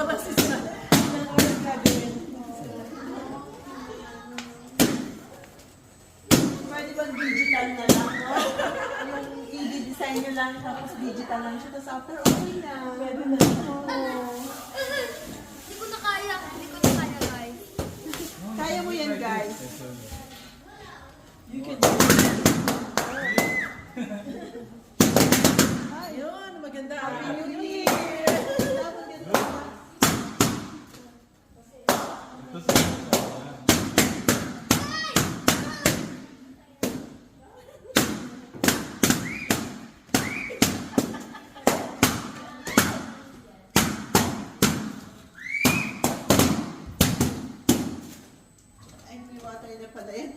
kasi sa oras gagawin. Pwede bang digital na lang, no? Yung i-design nyo lang, tapos digital lang siya. Tapos after, okay na. Pwede na. Hindi ko na kaya. Hindi ko na kaya, guys. Kaya mo yan, guys. You can do it. Ayun, maganda. Happy New Year! Ay, may water na pala yun.